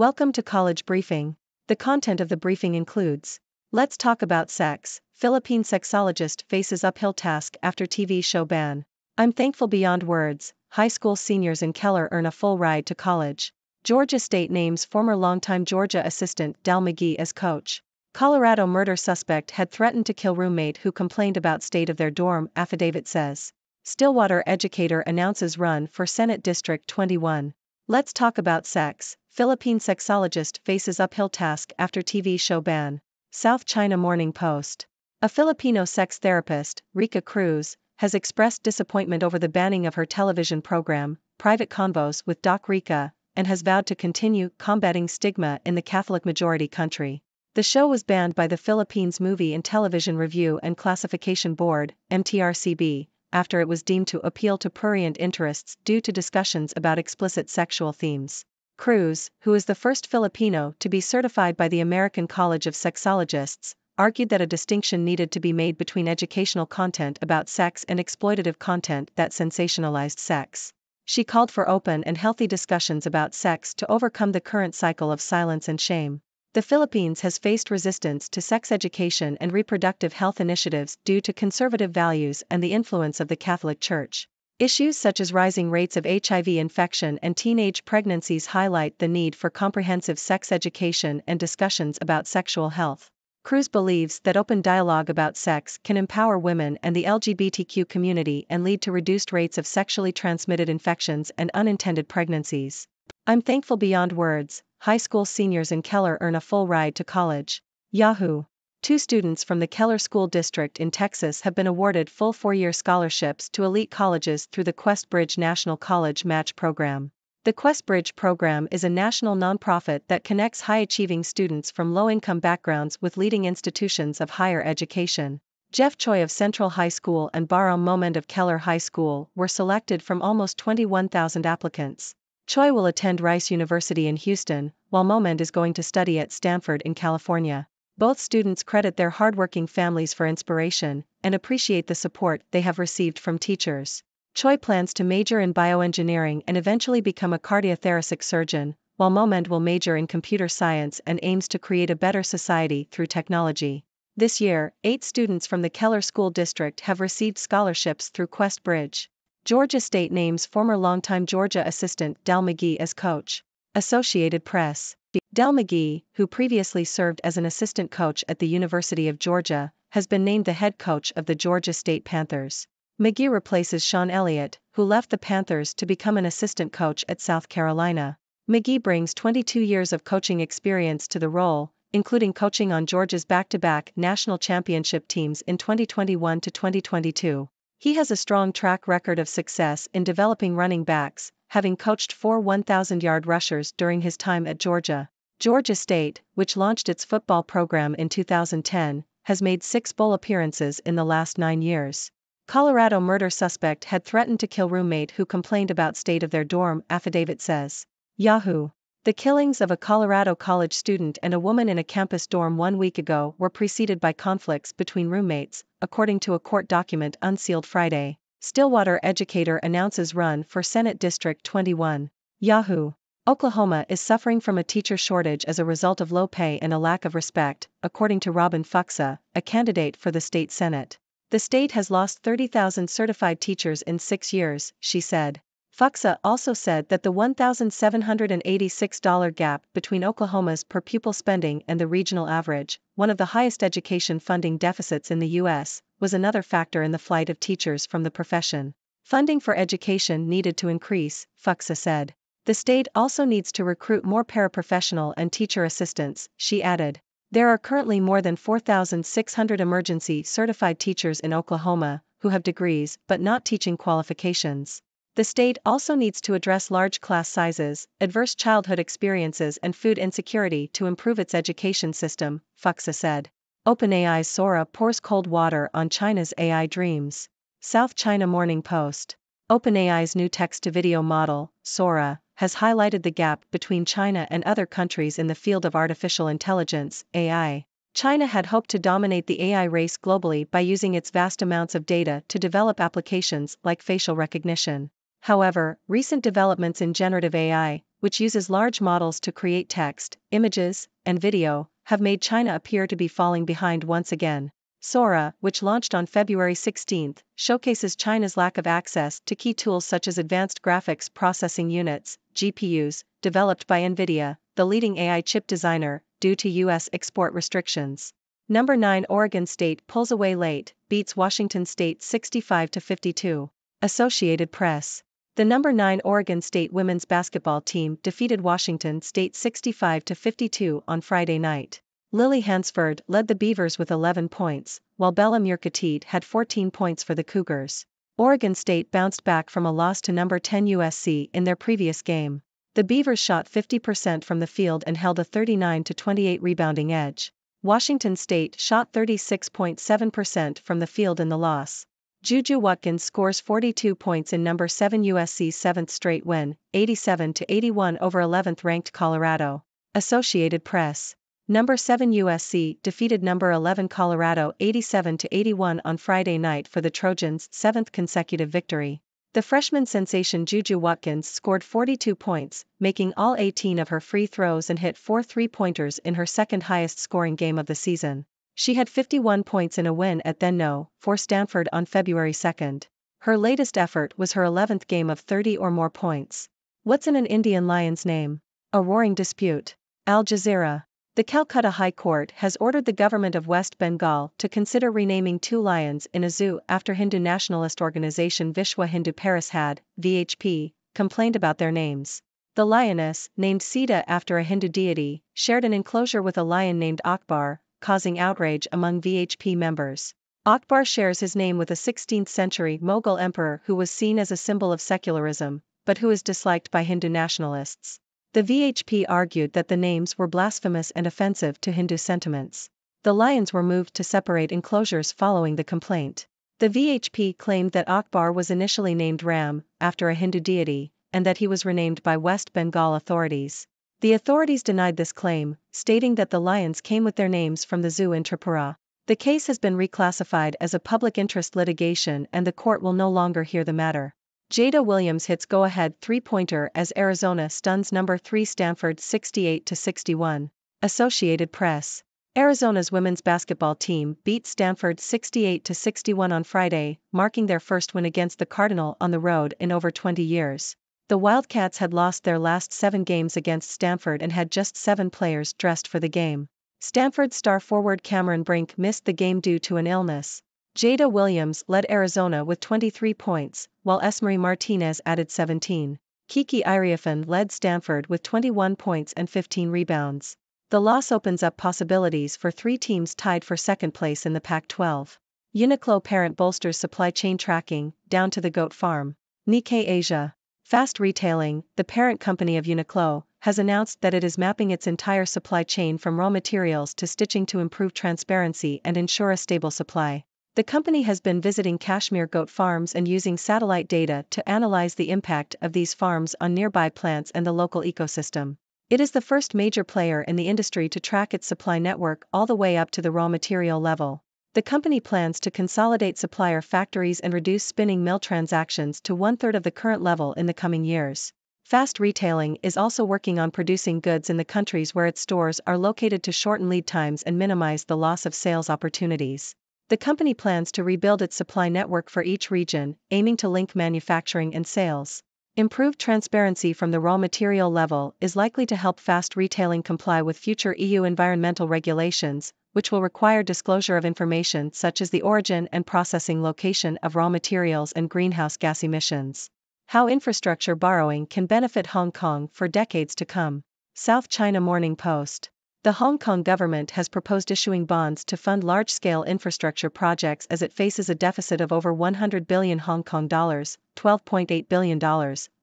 Welcome to College Briefing. The content of the briefing includes: let's talk about sex. Philippine sexologist faces uphill task after TV show ban. I'm thankful beyond words. High school seniors in Keller earn a full ride to college. Georgia State names former longtime Georgia assistant Dal McGee as coach. Colorado murder suspect had threatened to kill roommate who complained about state of their dorm, affidavit says. Stillwater educator announces run for Senate District 21. Let's talk about sex. Philippine sexologist faces uphill task after TV show ban. South China Morning Post. A Filipino sex therapist, Rica Cruz, has expressed disappointment over the banning of her television program, Private Convos with Doc Rica, and has vowed to continue combating stigma in the Catholic-majority country. The show was banned by the Philippines Movie and Television Review and Classification Board, MTRCB, after it was deemed to appeal to prurient interests due to discussions about explicit sexual themes. Cruz, who is the first Filipino to be certified by the American College of Sexologists, argued that a distinction needed to be made between educational content about sex and exploitative content that sensationalized sex. She called for open and healthy discussions about sex to overcome the current cycle of silence and shame. The Philippines has faced resistance to sex education and reproductive health initiatives due to conservative values and the influence of the Catholic Church. Issues such as rising rates of HIV infection and teenage pregnancies highlight the need for comprehensive sex education and discussions about sexual health. Cruz believes that open dialogue about sex can empower women and the LGBTQ community and lead to reduced rates of sexually transmitted infections and unintended pregnancies. I'm thankful beyond words. High school seniors in Keller earn a full ride to college. Yahoo! 2 students from the Keller School District in Texas have been awarded full 4-year scholarships to elite colleges through the Quest Bridge National College Match Program. The Quest Bridge program is a national nonprofit that connects high-achieving students from low-income backgrounds with leading institutions of higher education. Jeff Choi of Central High School and Baram Momend of Keller High School were selected from almost 21,000 applicants. Choi will attend Rice University in Houston, while Momend is going to study at Stanford in California. Both students credit their hardworking families for inspiration and appreciate the support they have received from teachers. Choi plans to major in bioengineering and eventually become a cardiothoracic surgeon, while Momend will major in computer science and aims to create a better society through technology. This year, 8 students from the Keller School District have received scholarships through Quest Bridge. Georgia State names former longtime Georgia assistant Dal McGee as coach. Associated Press. Dal McGee, who previously served as an assistant coach at the University of Georgia, has been named the head coach of the Georgia State Panthers. McGee replaces Sean Elliott, who left the Panthers to become an assistant coach at South Carolina. McGee brings 22 years of coaching experience to the role, including coaching on Georgia's back-to-back national championship teams in 2021 to 2022. He has a strong track record of success in developing running backs, having coached 4 1,000-yard rushers during his time at Georgia. Georgia State, which launched its football program in 2010, has made 6 bowl appearances in the last 9 years. Colorado murder suspect had threatened to kill roommate who complained about state of their dorm, affidavit says. Yahoo! The killings of a Colorado college student and a woman in a campus dorm 1 week ago were preceded by conflicts between roommates, according to a court document unsealed Friday. Stillwater educator announces run for Senate District 21. Yahoo! Oklahoma is suffering from a teacher shortage as a result of low pay and a lack of respect, according to Robin Fuxa, a candidate for the state Senate. The state has lost 30,000 certified teachers in 6 years, she said. Fuxa also said that the $1,786 gap between Oklahoma's per pupil spending and the regional average, one of the highest education funding deficits in the U.S., was another factor in the flight of teachers from the profession. Funding for education needed to increase, Fuxa said. The state also needs to recruit more paraprofessional and teacher assistants, she added. There are currently more than 4,600 emergency certified teachers in Oklahoma who have degrees but not teaching qualifications. The state also needs to address large class sizes, adverse childhood experiences and food insecurity to improve its education system, Fuxa said. OpenAI's Sora pours cold water on China's AI dreams. South China Morning Post. OpenAI's new text-to-video model, Sora, has highlighted the gap between China and other countries in the field of artificial intelligence, AI. China had hoped to dominate the AI race globally by using its vast amounts of data to develop applications like facial recognition. However, recent developments in generative AI, which uses large models to create text, images, and video, have made China appear to be falling behind once again. Sora, which launched on February 16, showcases China's lack of access to key tools such as advanced graphics processing units, GPUs, developed by NVIDIA, the leading AI chip designer, due to U.S. export restrictions. Number 9 Oregon State pulls away late, beats Washington State 65-52. Associated Press. The number 9 Oregon State women's basketball team defeated Washington State 65-52 on Friday night. Lily Hansford led the Beavers with 11 points, while Bella Murkatid had 14 points for the Cougars. Oregon State bounced back from a loss to number 10 USC in their previous game. The Beavers shot 50% from the field and held a 39-28 rebounding edge. Washington State shot 36.7% from the field in the loss. Juju Watkins scores 42 points in number 7 USC's 7th straight win, 87-81 over 11th-ranked Colorado. Associated Press. Number 7 USC defeated number 11 Colorado 87-81 on Friday night for the Trojans' 7th consecutive victory. The freshman sensation Juju Watkins scored 42 points, making all 18 of her free throws and hit 4 three-pointers in her second highest scoring game of the season. She had 51 points in a win at then No. 4 Stanford on February 2. Her latest effort was her 11th game of 30 or more points. What's in an Indian lion's name? A roaring dispute. Al Jazeera. The Calcutta High Court has ordered the government of West Bengal to consider renaming 2 lions in a zoo after Hindu nationalist organization Vishwa Hindu Parishad, VHP, complained about their names. The lioness, named Sita after a Hindu deity, shared an enclosure with a lion named Akbar, causing outrage among VHP members. Akbar shares his name with a 16th-century Mughal emperor who was seen as a symbol of secularism, but who is disliked by Hindu nationalists. The VHP argued that the names were blasphemous and offensive to Hindu sentiments. The lions were moved to separate enclosures following the complaint. The VHP claimed that Akbar was initially named Ram, after a Hindu deity, and that he was renamed by West Bengal authorities. The authorities denied this claim, stating that the lions came with their names from the zoo in Tripura. The case has been reclassified as a public interest litigation and the court will no longer hear the matter. Jada Williams hits go-ahead three-pointer as Arizona stuns number 3 Stanford 68-61. Associated Press. Arizona's women's basketball team beat Stanford 68-61 on Friday, marking their first win against the Cardinal on the road in over 20 years. The Wildcats had lost their last 7 games against Stanford and had just 7 players dressed for the game. Stanford star forward Cameron Brink missed the game due to an illness. Jada Williams led Arizona with 23 points, while Esmery Martinez added 17. Kiki Iriafen led Stanford with 21 points and 15 rebounds. The loss opens up possibilities for 3 teams tied for second place in the Pac-12. Uniqlo parent bolsters supply chain tracking, down to the goat farm. Nikkei Asia. Fast Retailing, the parent company of Uniqlo, has announced that it is mapping its entire supply chain from raw materials to stitching to improve transparency and ensure a stable supply. The company has been visiting Kashmir goat farms and using satellite data to analyze the impact of these farms on nearby plants and the local ecosystem. It is the first major player in the industry to track its supply network all the way up to the raw material level. The company plans to consolidate supplier factories and reduce spinning mill transactions to 1/3 of the current level in the coming years. Fast Retailing is also working on producing goods in the countries where its stores are located to shorten lead times and minimize the loss of sales opportunities. The company plans to rebuild its supply network for each region, aiming to link manufacturing and sales. Improved transparency from the raw material level is likely to help Fast Retailing comply with future EU environmental regulations, which will require disclosure of information such as the origin and processing location of raw materials and greenhouse gas emissions. How infrastructure borrowing can benefit Hong Kong for decades to come. South China Morning Post. The Hong Kong government has proposed issuing bonds to fund large-scale infrastructure projects as it faces a deficit of over 100 billion Hong Kong dollars, $12.8 billion,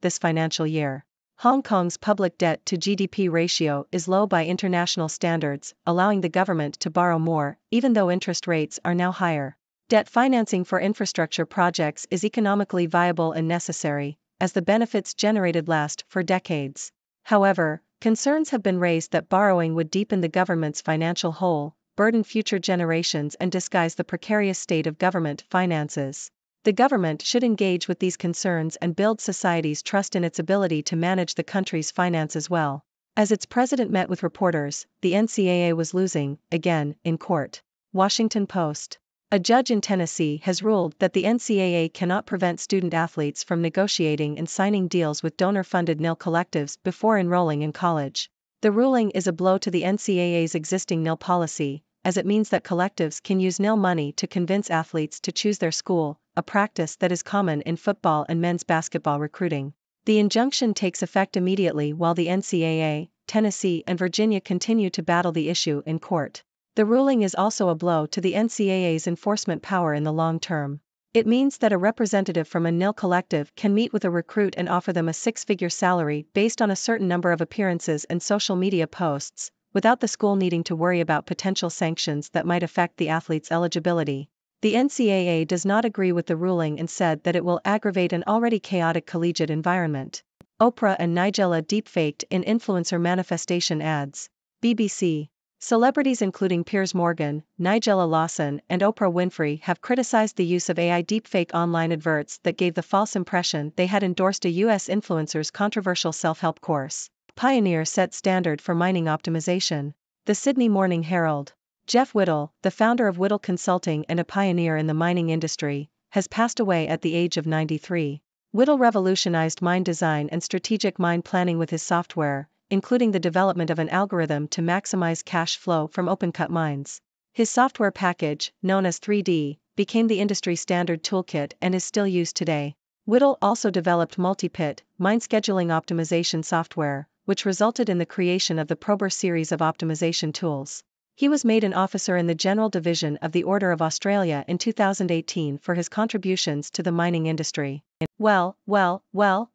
this financial year. Hong Kong's public debt to GDP ratio is low by international standards, allowing the government to borrow more, even though interest rates are now higher. Debt financing for infrastructure projects is economically viable and necessary, as the benefits generated last for decades. However, concerns have been raised that borrowing would deepen the government's financial hole, burden future generations and disguise the precarious state of government finances. The government should engage with these concerns and build society's trust in its ability to manage the country's finances well. As its president met with reporters, the NCAA was losing, again, in court. Washington Post. A judge in Tennessee has ruled that the NCAA cannot prevent student athletes from negotiating and signing deals with donor-funded nil collectives before enrolling in college. The ruling is a blow to the NCAA's existing nil policy, as it means that collectives can use nil money to convince athletes to choose their school, a practice that is common in football and men's basketball recruiting. The injunction takes effect immediately while the NCAA, Tennessee and Virginia continue to battle the issue in court. The ruling is also a blow to the NCAA's enforcement power in the long term. It means that a representative from a nil collective can meet with a recruit and offer them a six-figure salary based on a certain number of appearances and social media posts, without the school needing to worry about potential sanctions that might affect the athlete's eligibility. The NCAA does not agree with the ruling and said that it will aggravate an already chaotic collegiate environment. Oprah and Nigella deepfaked in influencer manifestation ads. BBC. Celebrities including Piers Morgan, Nigella Lawson and Oprah Winfrey have criticized the use of AI deepfake online adverts that gave the false impression they had endorsed a US influencer's controversial self-help course. Pioneer set standard for mining optimization. The Sydney Morning Herald. Jeff Whittle, the founder of Whittle Consulting and a pioneer in the mining industry, has passed away at the age of 93. Whittle revolutionized mine design and strategic mine planning with his software, including the development of an algorithm to maximize cash flow from open-cut mines. His software package, known as 3D, became the industry standard toolkit and is still used today. Whittle also developed multi-pit, mine scheduling optimization software, which resulted in the creation of the Prober series of optimization tools. He was made an officer in the General Division of the Order of Australia in 2018 for his contributions to the mining industry. Well,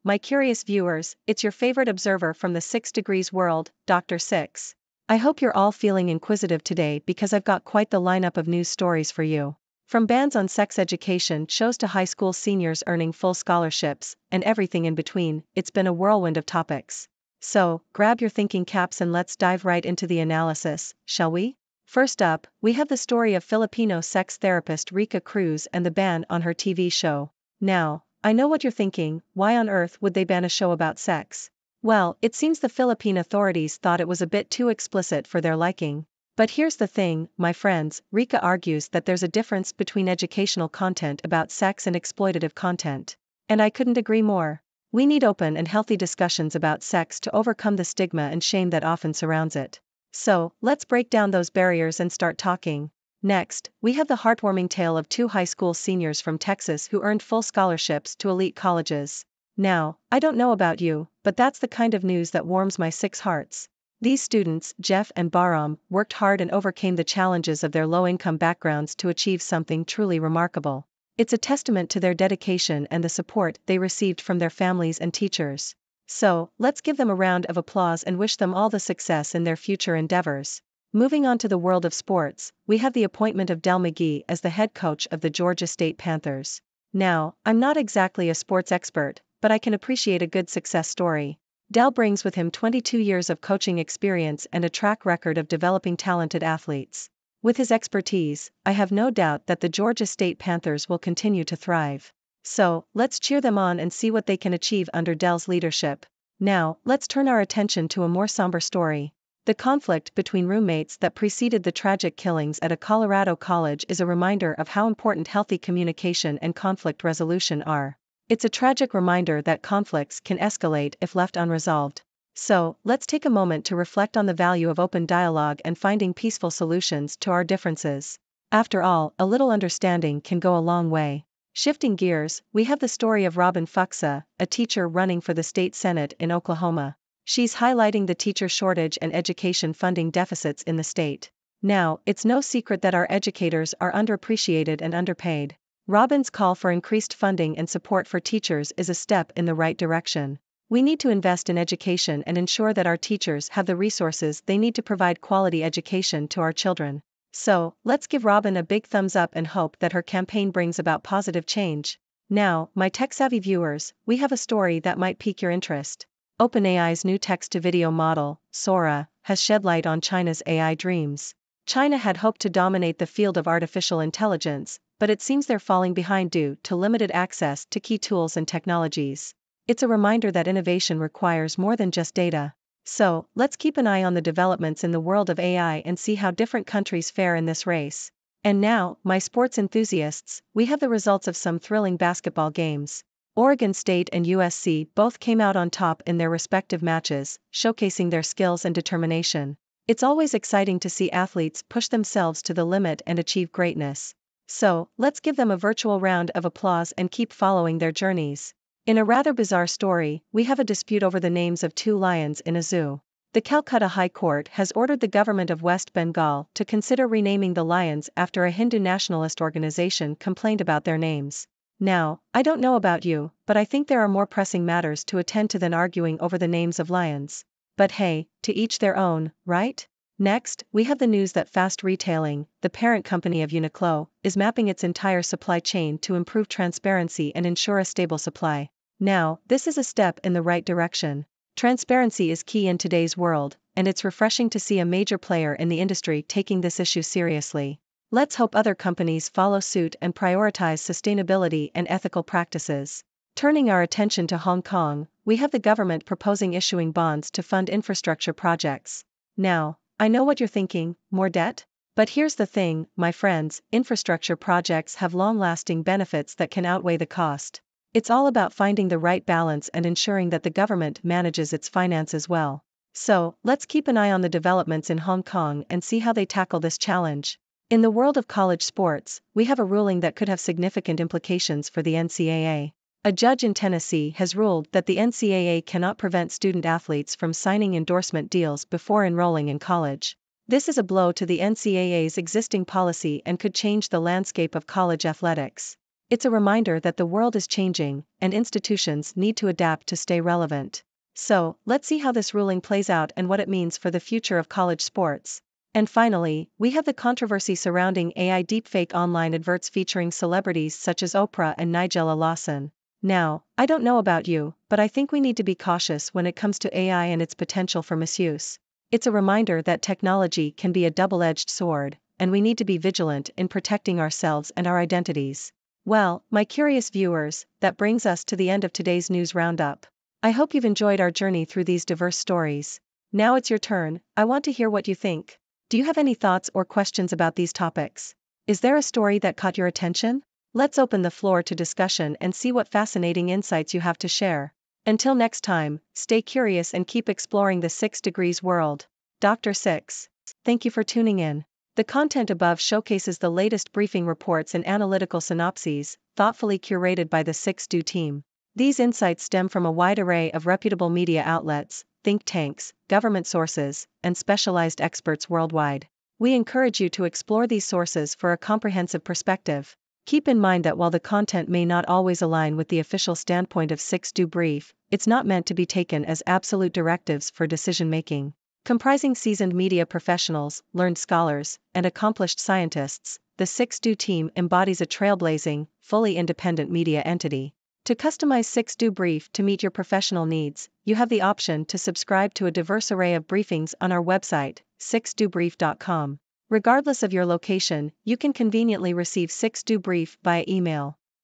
my curious viewers, it's your favorite observer from the 6 Degrees world, Dr. Six. I hope you're all feeling inquisitive today because I've got quite the lineup of news stories for you. From bans on sex education shows to high school seniors earning full scholarships, and everything in between, it's been a whirlwind of topics. So, grab your thinking caps and let's dive right into the analysis, shall we? First up, we have the story of Filipino sex therapist Rica Cruz and the ban on her TV show. Now, I know what you're thinking, why on earth would they ban a show about sex? Well, it seems the Philippine authorities thought it was a bit too explicit for their liking. But here's the thing, my friends, Rica argues that there's a difference between educational content about sex and exploitative content. And I couldn't agree more. We need open and healthy discussions about sex to overcome the stigma and shame that often surrounds it. So, let's break down those barriers and start talking. Next, we have the heartwarming tale of 2 high school seniors from Texas who earned full scholarships to elite colleges. Now, I don't know about you, but that's the kind of news that warms my 6 hearts. These students, Jeff and Bahram, worked hard and overcame the challenges of their low-income backgrounds to achieve something truly remarkable. It's a testament to their dedication and the support they received from their families and teachers. So, let's give them a round of applause and wish them all the success in their future endeavors. Moving on to the world of sports, we have the appointment of Del McGee as the head coach of the Georgia State Panthers. Now, I'm not exactly a sports expert, but I can appreciate a good success story. Del brings with him 22 years of coaching experience and a track record of developing talented athletes. With his expertise, I have no doubt that the Georgia State Panthers will continue to thrive. So, let's cheer them on and see what they can achieve under Del's leadership. Now, let's turn our attention to a more somber story. The conflict between roommates that preceded the tragic killings at a Colorado college is a reminder of how important healthy communication and conflict resolution are. It's a tragic reminder that conflicts can escalate if left unresolved. So, let's take a moment to reflect on the value of open dialogue and finding peaceful solutions to our differences. After all, a little understanding can go a long way. Shifting gears, we have the story of Robin Fuxa, a teacher running for the state senate in Oklahoma. She's highlighting the teacher shortage and education funding deficits in the state. Now, it's no secret that our educators are underappreciated and underpaid. Robin's call for increased funding and support for teachers is a step in the right direction. We need to invest in education and ensure that our teachers have the resources they need to provide quality education to our children. So, let's give Robin a big thumbs up and hope that her campaign brings about positive change. Now, my tech-savvy viewers, we have a story that might pique your interest. OpenAI's new text-to-video model, Sora, has shed light on China's AI dreams. China had hoped to dominate the field of artificial intelligence, but it seems they're falling behind due to limited access to key tools and technologies. It's a reminder that innovation requires more than just data. So, let's keep an eye on the developments in the world of AI and see how different countries fare in this race. And now, my sports enthusiasts, we have the results of some thrilling basketball games. Oregon State and USC both came out on top in their respective matches, showcasing their skills and determination. It's always exciting to see athletes push themselves to the limit and achieve greatness. So, let's give them a virtual round of applause and keep following their journeys. In a rather bizarre story, we have a dispute over the names of two lions in a zoo. The Calcutta High Court has ordered the government of West Bengal to consider renaming the lions after a Hindu nationalist organization complained about their names. Now, I don't know about you, but I think there are more pressing matters to attend to than arguing over the names of lions. But hey, to each their own, right? Next, we have the news that Fast Retailing, the parent company of Uniqlo, is mapping its entire supply chain to improve transparency and ensure a stable supply. Now, this is a step in the right direction. Transparency is key in today's world, and it's refreshing to see a major player in the industry taking this issue seriously. Let's hope other companies follow suit and prioritize sustainability and ethical practices. Turning our attention to Hong Kong, we have the government proposing issuing bonds to fund infrastructure projects. Now, I know what you're thinking, more debt? But here's the thing, my friends, infrastructure projects have long-lasting benefits that can outweigh the cost. It's all about finding the right balance and ensuring that the government manages its finances well. So, let's keep an eye on the developments in Hong Kong and see how they tackle this challenge. In the world of college sports, we have a ruling that could have significant implications for the NCAA. A judge in Tennessee has ruled that the NCAA cannot prevent student athletes from signing endorsement deals before enrolling in college. This is a blow to the NCAA's existing policy and could change the landscape of college athletics. It's a reminder that the world is changing, and institutions need to adapt to stay relevant. So, let's see how this ruling plays out and what it means for the future of college sports. And finally, we have the controversy surrounding AI deepfake online adverts featuring celebrities such as Oprah and Nigella Lawson. Now, I don't know about you, but I think we need to be cautious when it comes to AI and its potential for misuse. It's a reminder that technology can be a double-edged sword, and we need to be vigilant in protecting ourselves and our identities. Well, my curious viewers, that brings us to the end of today's news roundup. I hope you've enjoyed our journey through these diverse stories. Now it's your turn, I want to hear what you think. Do you have any thoughts or questions about these topics? Is there a story that caught your attention? Let's open the floor to discussion and see what fascinating insights you have to share. Until next time, stay curious and keep exploring the 6 Degrees world. Dr. 6. Thank you for tuning in. The content above showcases the latest briefing reports and analytical synopses, thoughtfully curated by the 6Do team. These insights stem from a wide array of reputable media outlets, think tanks, government sources, and specialized experts worldwide. We encourage you to explore these sources for a comprehensive perspective. Keep in mind that while the content may not always align with the official standpoint of 6Do Brief, it's not meant to be taken as absolute directives for decision-making. Comprising seasoned media professionals, learned scholars, and accomplished scientists, the 6Do team embodies a trailblazing, fully independent media entity. To customize 6Do Brief to meet your professional needs, you have the option to subscribe to a diverse array of briefings on our website, 6dobrief.com. Regardless of your location, you can conveniently receive 6Do Brief via email.